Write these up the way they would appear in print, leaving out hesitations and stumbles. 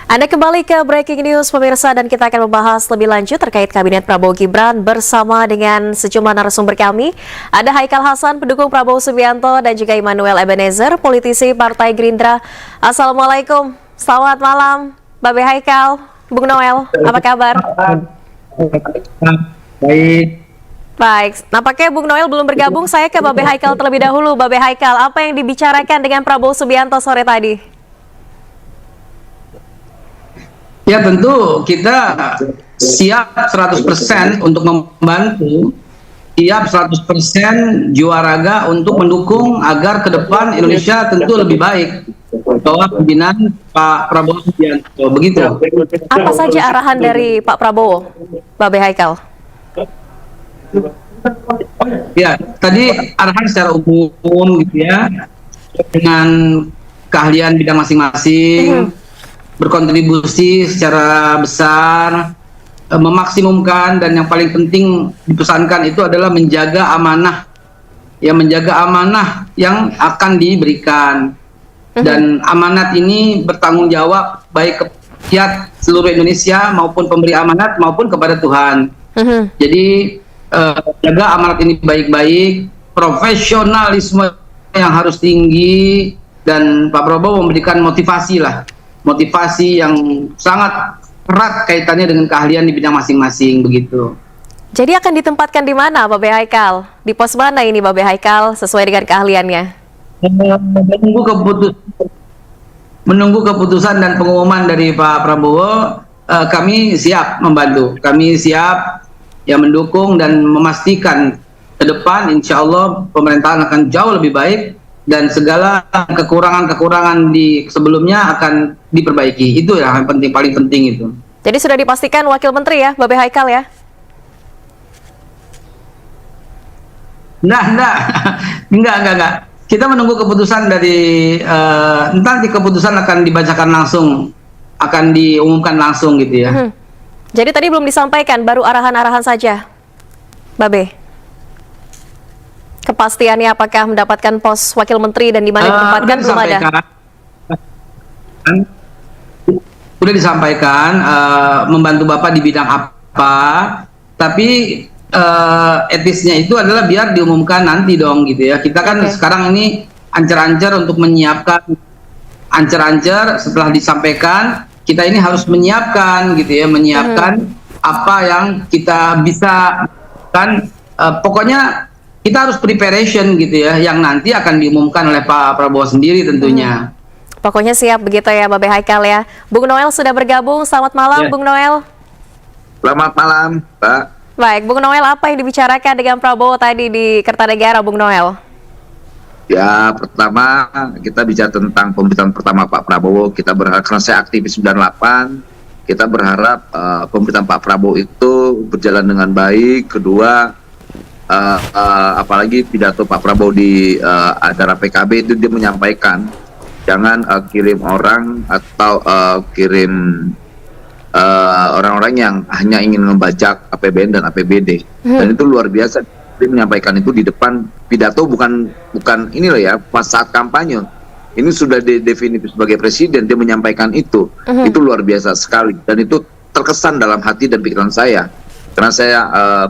Anda kembali ke Breaking News pemirsa dan kita akan membahas lebih lanjut terkait Kabinet Prabowo Gibran bersama dengan sejumlah narasumber kami. Ada Haikal Hasan, pendukung Prabowo Subianto dan juga Immanuel Ebenezer, politisi Partai Gerindra. Assalamualaikum, selamat malam Babe Haikal, Bung Noel, apa kabar? Baik. Baik, nampaknya Bung Noel belum bergabung, saya ke Babe Haikal terlebih dahulu. Babe Haikal, apa yang dibicarakan dengan Prabowo Subianto sore tadi? Ya tentu kita siap 100% untuk membantu, siap 100% jiwa raga untuk mendukung agar ke depan Indonesia tentu lebih baik bawah pimpinan Pak Prabowo Subianto. Begitu. Apa saja arahan dari Pak Prabowo, Babe Haikal? Ya, tadi arahan secara umum gitu ya, dengan keahlian bidang masing-masing, berkontribusi secara besar, memaksimumkan, dan yang paling penting dipesankan itu adalah menjaga amanah, ya, menjaga amanah yang akan diberikan, dan amanat ini bertanggung jawab baik ke rakyat seluruh Indonesia maupun pemberi amanat maupun kepada Tuhan. Jadi jaga amanat ini baik-baik, profesionalisme yang harus tinggi, dan Pak Prabowo memberikan motivasi yang sangat erat kaitannya dengan keahlian di bidang masing-masing, begitu. Jadi akan ditempatkan di mana Babe Haikal? Di pos mana ini Babe Haikal sesuai dengan keahliannya? Menunggu keputusan dan pengumuman dari Pak Prabowo. Kami siap membantu, kami siap ya mendukung dan memastikan ke depan insya Allah pemerintahan akan jauh lebih baik dan segala kekurangan-kekurangan di sebelumnya akan diperbaiki. Itu yang penting, paling penting itu. Jadi sudah dipastikan wakil menteri ya, Babe Haikal ya? Enggak. Kita menunggu keputusan dari nanti keputusan akan dibacakan langsung, akan diumumkan langsung gitu ya. Jadi tadi belum disampaikan, baru arahan-arahan saja, Babe. Kepastiannya apakah mendapatkan pos wakil menteri dan di mana ditempatkan belum ada? Sudah disampaikan membantu Bapak di bidang apa, tapi etisnya itu adalah biar diumumkan nanti dong gitu ya. Kita kan sekarang ini ancar-ancar untuk menyiapkan, ancar-ancar setelah disampaikan, kita ini harus menyiapkan gitu ya, menyiapkan apa yang kita bisa kan, pokoknya kita harus preparation gitu ya, yang nanti akan diumumkan oleh Pak Prabowo sendiri tentunya. Pokoknya siap begitu ya Babe Haikal ya. Bung Noel sudah bergabung, selamat malam Bung Noel. Selamat malam Pak. Baik, Bung Noel, apa yang dibicarakan dengan Prabowo tadi di Kertanegara, Bung Noel? Ya, pertama kita bicara tentang pemberitaan pertama Pak Prabowo. Kita berharap, karena saya aktivis 98, kita berharap pemberitaan Pak Prabowo itu berjalan dengan baik. Kedua, apalagi pidato Pak Prabowo di acara PKB itu dia menyampaikan jangan kirim orang atau kirim orang-orang yang hanya ingin membajak APBN dan APBD, dan itu luar biasa. Dia menyampaikan itu di depan pidato, bukan ini loh ya, pas saat kampanye. Ini sudah definitif sebagai presiden, dia menyampaikan itu luar biasa sekali, dan itu terkesan dalam hati dan pikiran saya. Karena saya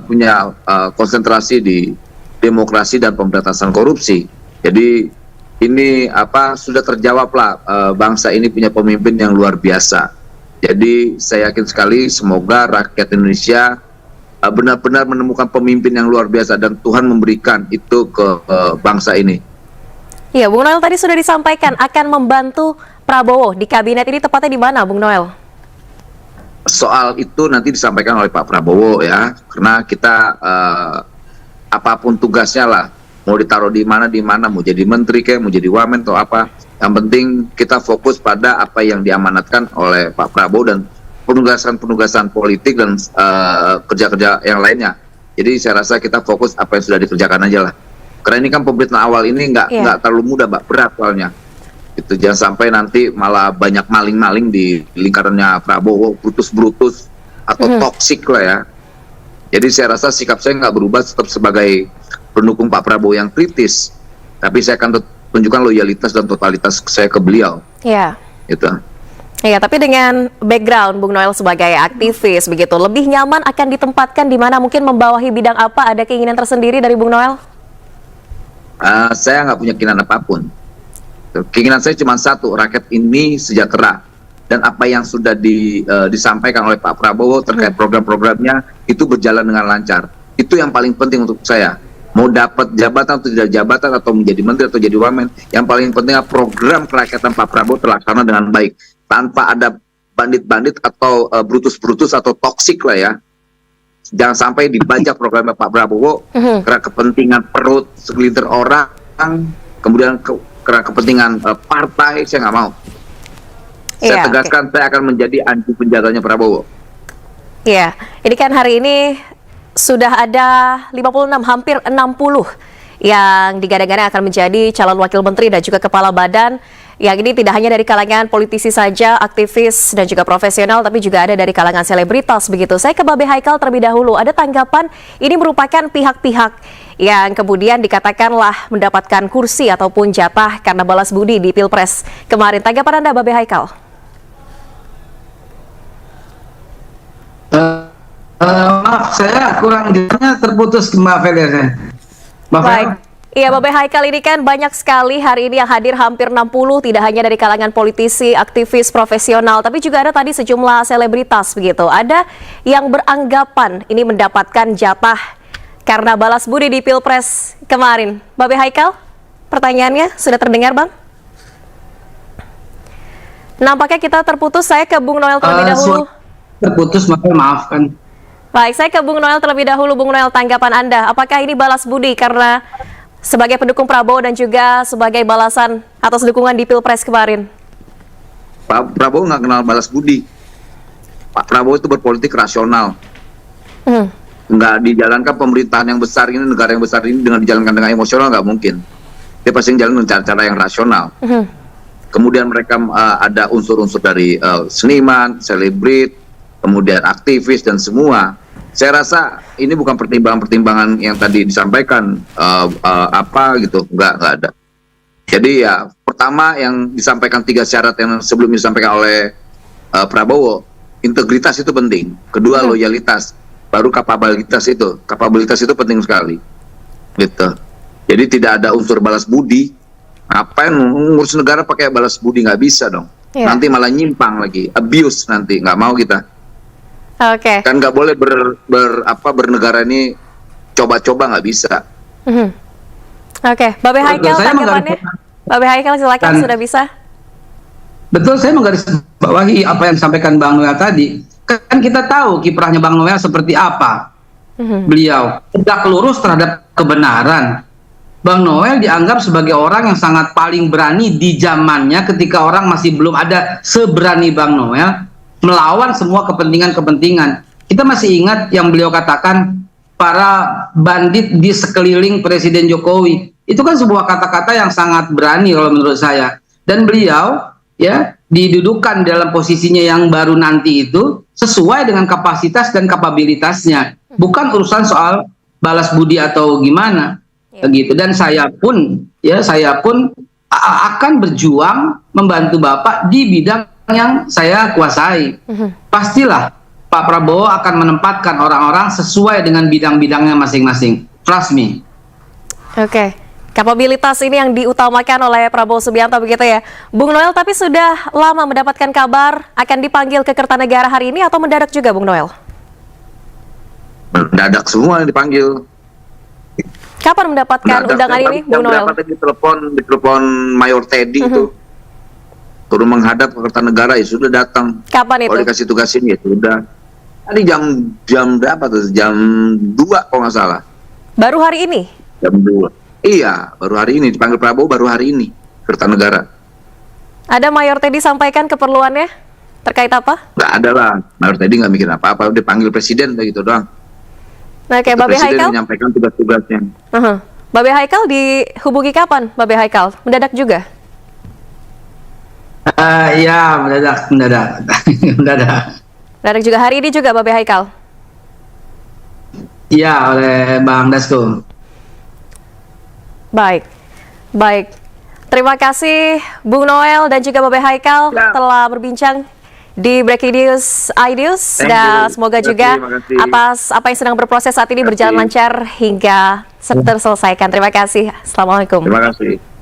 punya konsentrasi di demokrasi dan pemberantasan korupsi. Jadi ini sudah terjawablah, bangsa ini punya pemimpin yang luar biasa. Jadi saya yakin sekali semoga rakyat Indonesia benar-benar menemukan pemimpin yang luar biasa dan Tuhan memberikan itu ke bangsa ini. Iya, Bung Noel tadi sudah disampaikan akan membantu Prabowo di kabinet ini, tepatnya di mana Bung Noel? Soal itu nanti disampaikan oleh Pak Prabowo ya, karena kita apapun tugasnya lah, mau ditaruh di mana, mau jadi menteri kayak, mau jadi wamen atau apa, yang penting kita fokus pada apa yang diamanatkan oleh Pak Prabowo dan penugasan politik dan kerja-kerja yang lainnya. Jadi saya rasa kita fokus apa yang sudah dikerjakan aja lah. Karena ini kan pemerintahan awal ini nggak terlalu mudah, Mbak, berat soalnya. Itu jangan sampai nanti malah banyak maling-maling di lingkarannya Prabowo, brutus-brutus atau toksik lah ya. Jadi saya rasa sikap saya nggak berubah, tetap sebagai pendukung Pak Prabowo yang kritis. Tapi saya akan tunjukkan loyalitas dan totalitas saya ke beliau. Iya. Gitu. Iya, tapi dengan background Bung Noel sebagai aktivis begitu, lebih nyaman akan ditempatkan di mana, mungkin membawahi bidang apa? Ada keinginan tersendiri dari Bung Noel? Saya nggak punya keinginan apapun. Keinginan saya cuma satu, rakyat ini sejahtera. Dan apa yang sudah disampaikan oleh Pak Prabowo terkait program-programnya itu berjalan dengan lancar. Itu yang paling penting untuk saya. Mau dapat jabatan atau tidak jabatan, atau menjadi menteri atau jadi wamen, yang paling penting adalah program kerakyatan Pak Prabowo terlaksana dengan baik, tanpa ada bandit-bandit atau brutus-brutus atau toksik lah ya. Jangan sampai dibajak programnya Pak Prabowo karena kepentingan perut segelintir orang, kemudian karena kepentingan partai. Saya nggak mau. Saya tegaskan, saya akan menjadi anti penjaganya Prabowo. Iya, ini kan hari ini sudah ada 56, hampir 60 yang digadang-gadang akan menjadi calon wakil menteri dan juga kepala badan. Yang ini tidak hanya dari kalangan politisi saja, aktivis dan juga profesional, tapi juga ada dari kalangan selebritas begitu. Saya ke Babe Haikal terlebih dahulu. Ada tanggapan ini merupakan pihak-pihak yang kemudian dikatakanlah mendapatkan kursi ataupun jatah karena balas budi di Pilpres kemarin. Tanggapan Anda, Babe Haikal? Maaf, saya kurang jelasnya, terputus Mbak Felia. Baik. Iya, Babe Haikal, ini kan banyak sekali hari ini yang hadir, hampir 60, tidak hanya dari kalangan politisi, aktivis, profesional, tapi juga ada tadi sejumlah selebritas begitu. Ada yang beranggapan ini mendapatkan jatah karena balas budi di Pilpres kemarin. Babe Haikal, pertanyaannya sudah terdengar, Bang? Nampaknya kita terputus. Saya ke Bung Noel terlebih dahulu. Terputus, maafkan. Baik, saya ke Bung Noel terlebih dahulu. Bung Noel, tanggapan Anda, apakah ini balas budi karena sebagai pendukung Prabowo dan juga sebagai balasan atas dukungan di Pilpres kemarin? Pak Prabowo nggak kenal balas budi. Pak Prabowo itu berpolitik rasional. Nggak dijalankan pemerintahan yang besar ini, negara yang besar ini dengan dijalankan dengan emosional, nggak mungkin. Dia pasti jalan dengan cara-cara yang rasional. Kemudian mereka ada unsur-unsur dari seniman, selebrit, kemudian aktivis dan semua. Saya rasa ini bukan pertimbangan-pertimbangan yang tadi disampaikan apa gitu, nggak ada. Jadi ya, pertama yang disampaikan 3 syarat yang sebelumnya disampaikan oleh Prabowo, integritas itu penting. Kedua, loyalitas. Baru kapabilitas itu penting sekali. Gitu. Jadi tidak ada unsur balas budi. Ngapain ngurus negara pakai balas budi? Nggak bisa dong. Nanti malah nyimpang lagi, abuse nanti, nggak mau kita. Oke. Kan nggak boleh bernegara ini coba-coba, nggak bisa. Oke, Babe Haikal, tanggapannya? Babe Haikal, silakan, sudah bisa. Betul, saya menggarisbawahi apa yang disampaikan Bang Noel tadi. Kan kita tahu kiprahnya Bang Noel seperti apa. Beliau tegak lurus terhadap kebenaran. Bang Noel dianggap sebagai orang yang sangat paling berani di zamannya ketika orang masih belum ada seberani Bang Noel melawan semua kepentingan-kepentingan. Kita masih ingat yang beliau katakan, para bandit di sekeliling Presiden Jokowi. Itu kan sebuah kata-kata yang sangat berani kalau menurut saya. Dan beliau ya didudukan dalam posisinya yang baru nanti itu sesuai dengan kapasitas dan kapabilitasnya. Bukan urusan soal balas budi atau gimana. Begitu. Dan saya pun akan berjuang membantu Bapak di bidang yang saya kuasai. Pastilah Pak Prabowo akan menempatkan orang-orang sesuai dengan bidang-bidangnya masing-masing. Trust me. Oke. Kapabilitas ini yang diutamakan oleh Prabowo Subianto begitu ya. Bung Noel, tapi sudah lama mendapatkan kabar akan dipanggil ke Kertanegara hari ini atau mendadak juga, Bung Noel? Mendadak semua yang dipanggil. Kapan mendapatkan undangan ini, Bung Noel? Di telepon Mayor Teddy itu. Turun menghadap ke Kertanegara, ya sudah datang. Kapan itu? Kalau dikasih tugas ini ya sudah. Tadi jam berapa tuh? Jam 2 kalau nggak salah. Baru hari ini? Jam 2. Iya, baru hari ini. Dipanggil Prabowo baru hari ini. Kertanegara. Ada Mayor Teddy sampaikan keperluannya? Terkait apa? Nggak ada lah. Mayor Teddy nggak mikir apa-apa. Dia panggil Presiden begitu doang. Nah, kayak Babe Haikal? Presiden menyampaikan tugas-tugasnya. Babe Haikal dihubungi kapan, Babe Haikal? Mendadak juga? Ya, mendadak. Mendadak juga hari ini juga, Babe Haikal? Iya, oleh Bang Dasko. Baik. Terima kasih Bung Noel dan juga Babe Haikal Siap. telah berbincang di Breaking News iNews, Thank dan you. semoga Terima juga kasih. atas apa yang sedang berproses saat ini Terima kasih. berjalan lancar hingga terselesaikan. Terima kasih. Assalamualaikum. Terima kasih.